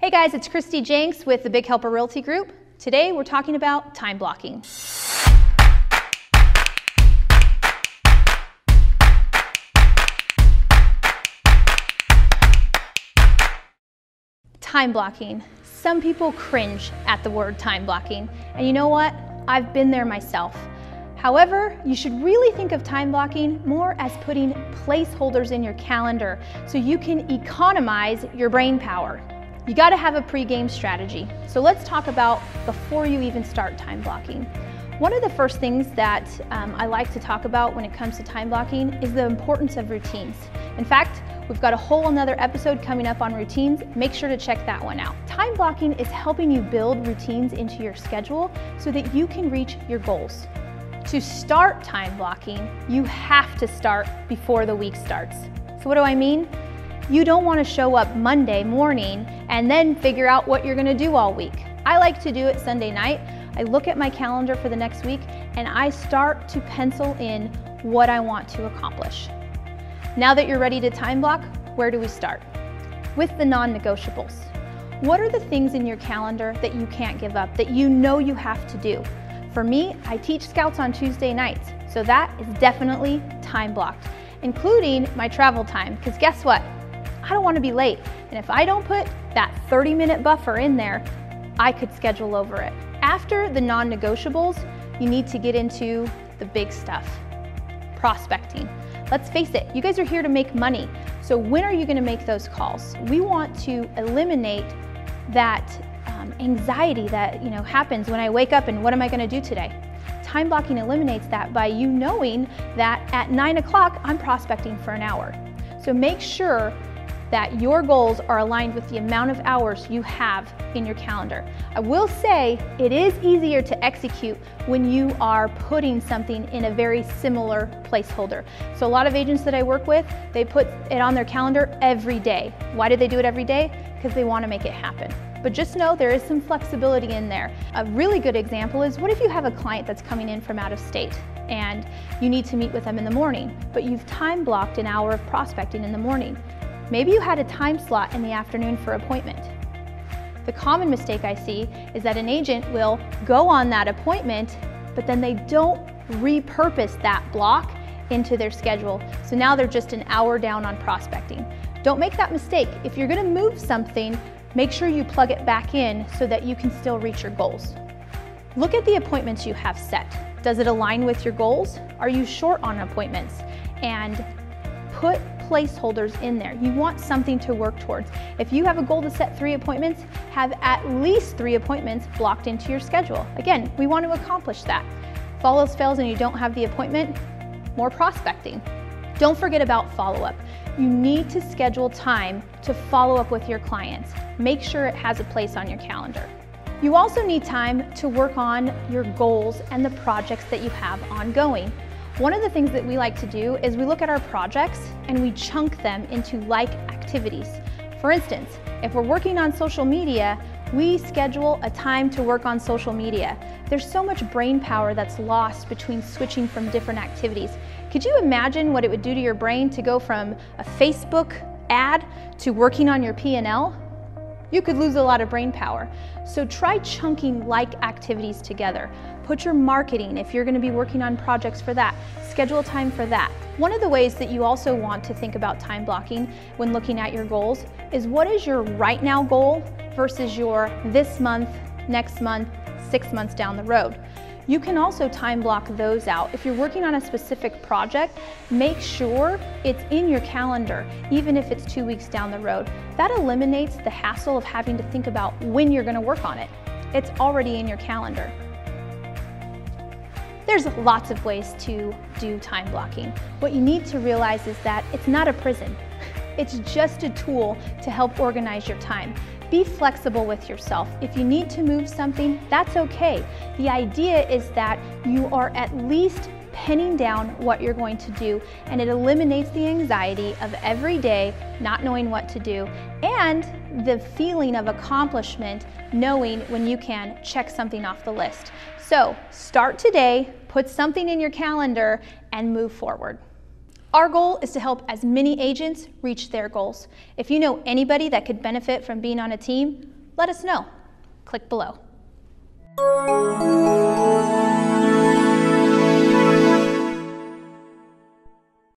Hey guys, it's Christy Jenks with the Big Helper Realty Group. Today we're talking about time blocking. Time blocking. Some people cringe at the word time blocking, and you know what? I've been there myself. However, you should really think of time blocking more as putting placeholders in your calendar so you can economize your brain power. You got to have a pre-game strategy. So let's talk about before you even start time blocking. One of the first things that I like to talk about when it comes to time blocking is the importance of routines. In fact, we've got a whole another episode coming up on routines. Make sure to check that one out. Time blocking is helping you build routines into your schedule so that you can reach your goals. To start time blocking, you have to start before the week starts. So what do I mean? You don't want to show up Monday morning and then figure out what you're going to do all week. I like to do it Sunday night. I look at my calendar for the next week and I start to pencil in what I want to accomplish. Now that you're ready to time block, where do we start? With the non-negotiables. What are the things in your calendar that you can't give up, that you know you have to do? For me, I teach scouts on Tuesday nights, so that is definitely time blocked, including my travel time, because guess what? I don't want to be late, and if I don't put that 30-minute buffer in there, I could schedule over it. After the non-negotiables, you need to get into the big stuff, prospecting. Let's face it, you guys are here to make money, so when are you going to make those calls? We want to eliminate that anxiety that happens when I wake up and what am I going to do today? Time blocking eliminates that by you knowing that at 9 o'clock I'm prospecting for an hour. So make sure that your goals are aligned with the amount of hours you have in your calendar. I will say it is easier to execute when you are putting something in a very similar placeholder. So a lot of agents that I work with, they put it on their calendar every day. Why do they do it every day? Because they want to make it happen. But just know there is some flexibility in there. A really good example is, what if you have a client that's coming in from out of state and you need to meet with them in the morning, but you've time blocked an hour of prospecting in the morning? Maybe you had a time slot in the afternoon for appointment. The common mistake I see is that an agent will go on that appointment, but then they don't repurpose that block into their schedule. So now they're just an hour down on prospecting. Don't make that mistake. If you're gonna move something, make sure you plug it back in so that you can still reach your goals. Look at the appointments you have set. Does it align with your goals? Are you short on appointments? And put placeholders in there. You want something to work towards. If you have a goal to set 3 appointments, have at least 3 appointments blocked into your schedule. Again, we want to accomplish that. If all else fails and you don't have the appointment, more prospecting. Don't forget about follow-up. You need to schedule time to follow up with your clients. Make sure it has a place on your calendar. You also need time to work on your goals and the projects that you have ongoing. One of the things that we like to do is we look at our projects and we chunk them into like activities. For instance, if we're working on social media, we schedule a time to work on social media. There's so much brain power that's lost between switching from different activities. Could you imagine what it would do to your brain to go from a Facebook ad to working on your P&L? You could lose a lot of brain power. So try chunking like activities together. Put your marketing, if you're going to be working on projects for that, schedule time for that. One of the ways that you also want to think about time blocking when looking at your goals is, what is your right now goal versus your this month, next month, 6 months down the road. You can also time block those out. If you're working on a specific project, make sure it's in your calendar, even if it's 2 weeks down the road. That eliminates the hassle of having to think about when you're going to work on it. It's already in your calendar. There's lots of ways to do time blocking. What you need to realize is that it's not a prison. It's just a tool to help organize your time. Be flexible with yourself. If you need to move something, that's okay. The idea is that you are at least penning down what you're going to do, and it eliminates the anxiety of every day not knowing what to do and the feeling of accomplishment knowing when you can check something off the list. So start today, put something in your calendar, and move forward. Our goal is to help as many agents reach their goals. If you know anybody that could benefit from being on a team, Let us know. Click below.